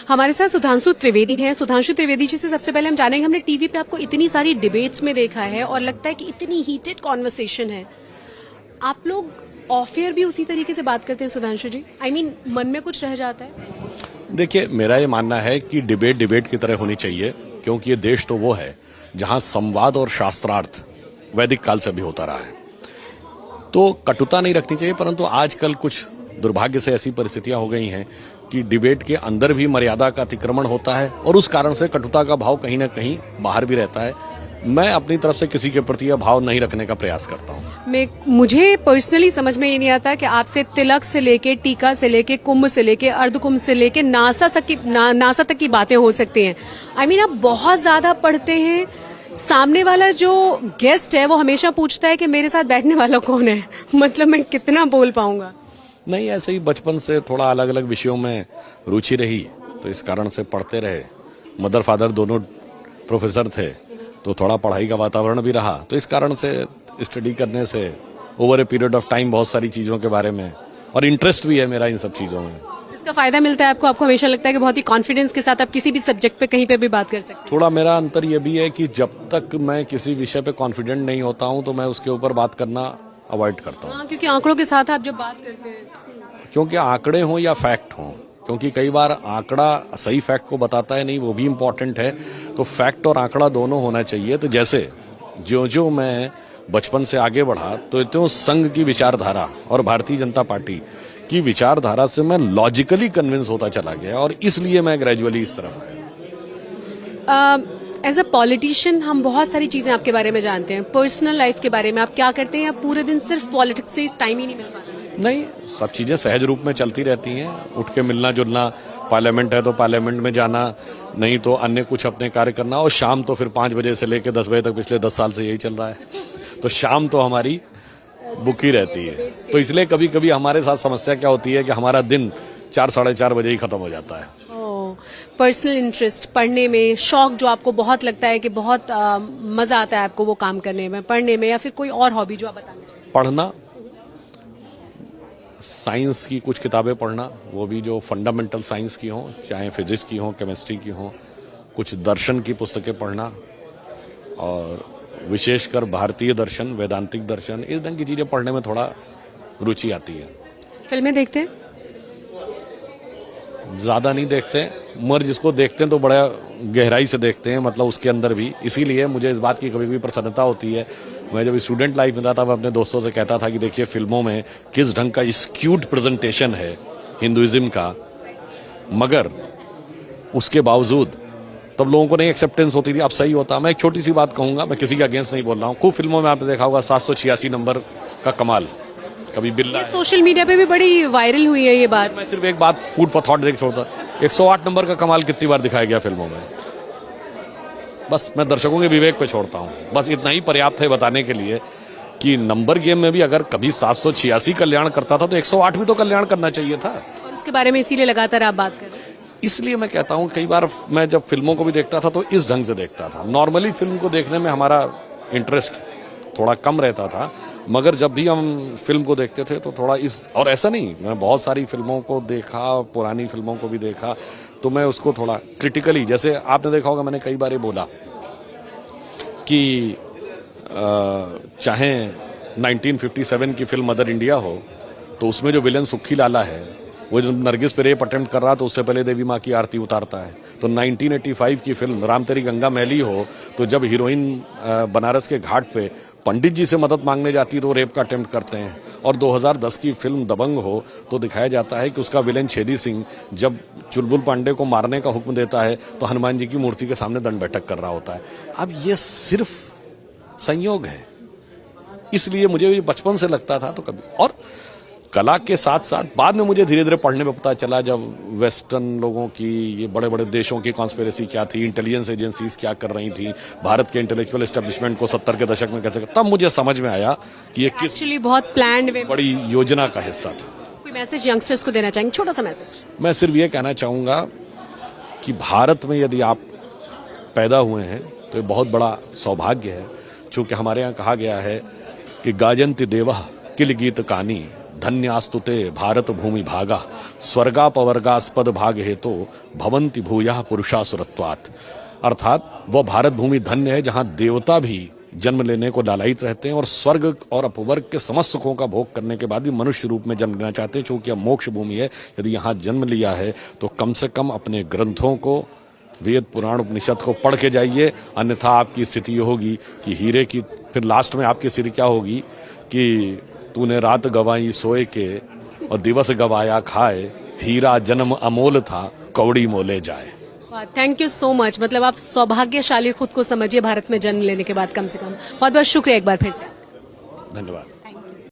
हमारे साथ सुधांशु त्रिवेदी हैं। सुधांशु त्रिवेदी जी से सबसे पहले हम जानेंगे, हमने टीवी पे आपको इतनी सारी डिबेट्स में देखा है और लगता है कि इतनी हीटेड कॉन्वर्सेशन है। आप लोग ऑफ एयर भी उसी तरीके से बात करते हैं सुधांशु जी? I mean, मन में कुछ रह जाता है? देखिए, मेरा ये मानना है कि डिबेट की तरह होनी चाहिए, क्योंकि ये देश तो वो है जहां संवाद और शास्त्रार्थ वैदिक काल से भी होता रहा है। तो कटुता नहीं रखनी चाहिए, परंतु आजकल कुछ दुर्भाग्य से ऐसी परिस्थितियां हो गई हैं कि डिबेट के अंदर भी मर्यादा का अतिक्रमण होता है और उस कारण से कटुता का भाव कहीं ना कहीं बाहर भी रहता है। मैं अपनी तरफ से किसी के प्रति यह भाव नहीं रखने का प्रयास करता हूँ। मुझे पर्सनली समझ में ये नहीं आता कि आपसे तिलक से लेके, टीका से लेके, कुंभ से लेके, अर्धकुंभ से लेके नासा तक की बातें हो सकती हैं। I mean, आप बहुत ज्यादा पढ़ते हैं। सामने वाला जो गेस्ट है वो हमेशा पूछता है कि मेरे साथ बैठने वाला कौन है। मतलब मैं कितना बोल पाऊंगा? नहीं, ऐसे ही बचपन से थोड़ा अलग अलग विषयों में रुचि रही, तो इस कारण से पढ़ते रहे। मदर फादर दोनों प्रोफेसर थे, तो थोड़ा पढ़ाई का वातावरण भी रहा, तो इस कारण से स्टडी करने से over a period of time बहुत सारी चीज़ों के बारे में, और इंटरेस्ट भी है मेरा इन सब चीज़ों में। इसका फायदा मिलता है आपको? आपको हमेशा लगता है कि बहुत ही कॉन्फिडेंस के साथ आप किसी भी सब्जेक्ट पे कहीं पे भी बात कर सकते हैं? थोड़ा मेरा अंतर ये भी है कि जब तक मैं किसी विषय पे कॉन्फिडेंट नहीं होता हूँ तो मैं उसके ऊपर बात करना अवॉइड करता हूँ। क्योंकि आंकड़ों के साथ आप जब बात करते हैं, क्योंकि आंकड़े हों या फैक्ट हों, क्योंकि कई बार आंकड़ा सही फैक्ट को बताता है नहीं, वो भी इम्पोर्टेंट है। तो फैक्ट और आंकड़ा दोनों होना चाहिए। तो जैसे जो मैं बचपन से आगे बढ़ा, तो संघ की विचारधारा और भारतीय जनता पार्टी की विचारधारा से मैं लॉजिकली कन्विंस होता चला गया, और इसलिए मैं ग्रेजुअली इस तरफ आया। एज अ पॉलिटिशियन हम बहुत सारी चीजें आपके बारे में जानते हैं। पर्सनल लाइफ के बारे में आप क्या करते हैं, या पूरे दिन सिर्फ पॉलिटिक्स से टाइम ही नहीं मिल पाता? नहीं, सब चीज़ें सहज रूप में चलती रहती हैं। उठ के मिलना जुलना, पार्लियामेंट है तो पार्लियामेंट में जाना, नहीं तो अन्य कुछ अपने कार्य करना, और शाम तो फिर 5 बजे से लेकर 10 बजे तक पिछले 10 साल से यही चल रहा है। तो शाम तो हमारी बुक ही रहती है। तो इसलिए कभी कभी हमारे साथ समस्या क्या होती है कि हमारा दिन 4 साढ़े 4 बजे ही खत्म हो जाता है। पर्सनल इंटरेस्ट, पढ़ने में शौक जो आपको बहुत लगता है कि बहुत मजा आता है आपको वो काम करने में, पढ़ने में, या फिर कोई और हॉबी जो आप बताना चाहेंगे? पढ़ना, साइंस की कुछ किताबें पढ़ना, वो भी जो फंडामेंटल साइंस की हों, चाहे फिजिक्स की हों, केमिस्ट्री की हों, कुछ दर्शन की पुस्तकें पढ़ना, और विशेषकर भारतीय दर्शन, वेदांतिक दर्शन, इस ढंग की चीज़ें पढ़ने में थोड़ा रुचि आती है। फिल्में देखते हैं? ज़्यादा नहीं देखते, मगर जिसको देखते हैं तो बड़ा गहराई से देखते हैं, मतलब उसके अंदर भी। इसीलिए मुझे इस बात की कभी कभी प्रसन्नता होती है। मैं जब स्टूडेंट लाइफ में था तब अपने दोस्तों से कहता था कि देखिए फिल्मों में किस ढंग का स्क्यूड प्रेजेंटेशन है हिंदुइज्म का, मगर उसके बावजूद तब लोगों को नहीं एक्सेप्टेंस होती थी। अब सही होता। मैं एक छोटी सी बात कहूंगा, मैं किसी के अगेंस्ट नहीं बोल रहा हूँ। खूब फिल्मों में आपने देखा होगा 786 नंबर का कमाल, कभी बिल्ला, सोशल मीडिया पे भी बड़ी वायरल हुई है ये बात। मैं सिर्फ एक बात फूड फॉर थॉट देख छोड़ता, 108 नंबर का कमाल कितनी बार दिखाया गया फिल्मों में। बस मैं दर्शकों के विवेक पे छोड़ता हूँ, बस इतना ही पर्याप्त है बताने के लिए कि नंबर गेम में भी अगर कभी 786 कल्याण करता था तो 108 भी तो कल्याण करना चाहिए था। और उसके बारे में इसीलिए लगातार आप बात कर रहे हैं। इसलिए मैं कहता हूँ, कई बार मैं जब फिल्मों को भी देखता था तो इस ढंग से देखता था। नॉर्मली फिल्म को देखने में हमारा इंटरेस्ट थोड़ा कम रहता था, मगर जब भी हम फिल्म को देखते थे तो थोड़ा इस, और ऐसा नहीं, मैं बहुत सारी फिल्मों को देखा, पुरानी फिल्मों को भी देखा, तो मैं उसको थोड़ा क्रिटिकली, जैसे आपने देखा होगा मैंने कई बार ये बोला कि चाहे 1957 की फिल्म मदर इंडिया हो, तो उसमें जो विलन सुक्खी लाला है, वो जब नरगिस पे रेप अटेम्प्ट कर रहा तो उससे पहले देवी माँ की आरती उतारता है। तो 1985 की फिल्म राम तेरी गंगा मैली हो, तो जब हीरोइन बनारस के घाट पे पंडित जी से मदद मांगने जाती है तो रेप का अटेम्प्ट करते हैं। और 2010 की फिल्म दबंग हो तो दिखाया जाता है कि उसका विलेन छेदी सिंह जब चुलबुल पांडे को मारने का हुक्म देता है तो हनुमान जी की मूर्ति के सामने दंड बैठक कर रहा होता है। अब ये सिर्फ संयोग है, इसलिए मुझे बचपन से लगता था। तो कभी, और कला के साथ साथ बाद में मुझे धीरे धीरे पढ़ने में पता चला, जब वेस्टर्न लोगों की, ये बड़े बड़े देशों की कॉन्स्पिरेसी क्या थी, इंटेलिजेंस एजेंसीज क्या कर रही थी, भारत के इंटेलेक्चुअल एस्टेब्लिशमेंट को 70 के दशक में कैसे, तब मुझे समझ में आया कि ये किस एक्चुअली बहुत प्लान्ड वे, बड़ी योजना का हिस्सा था। कोई मैसेज यंगस्टर्स को देना चाहेंगे, छोटा सा मैसेज? मैं सिर्फ ये कहना चाहूँगा कि भारत में यदि आप पैदा हुए हैं तो ये बहुत बड़ा सौभाग्य है, चूँकि हमारे यहाँ कहा गया है कि गाजंती देवा किल गीत कानी धन्यास्तुते भारत भूमि भागा स्वर्गापवर्गास्पद भाग हेतु भवंति भूयः पुरुषासुरत्वात्। अर्थात वह भारत भूमि धन्य है जहां देवता भी जन्म लेने को लालायित रहते हैं और स्वर्ग और अपवर्ग के समस्त सुखों का भोग करने के बाद भी मनुष्य रूप में जन्म लेना चाहते हैं, क्योंकि यह मोक्ष भूमि है। यदि यहाँ जन्म लिया है तो कम से कम अपने ग्रंथों को, वेद पुराण उपनिषद को पढ़ के जाइए, अन्यथा आपकी स्थिति होगी कि हीरे की, फिर लास्ट में आपकी स्थिति क्या होगी कि तूने रात गवाई सोए के और दिवस गवाया खाए, हीरा जन्म अमोल था कौड़ी मोले जाए। Thank you so much. मतलब आप सौभाग्यशाली खुद को समझिए भारत में जन्म लेने के बाद, कम से कम। बहुत बहुत शुक्रिया एक बार फिर से। धन्यवाद।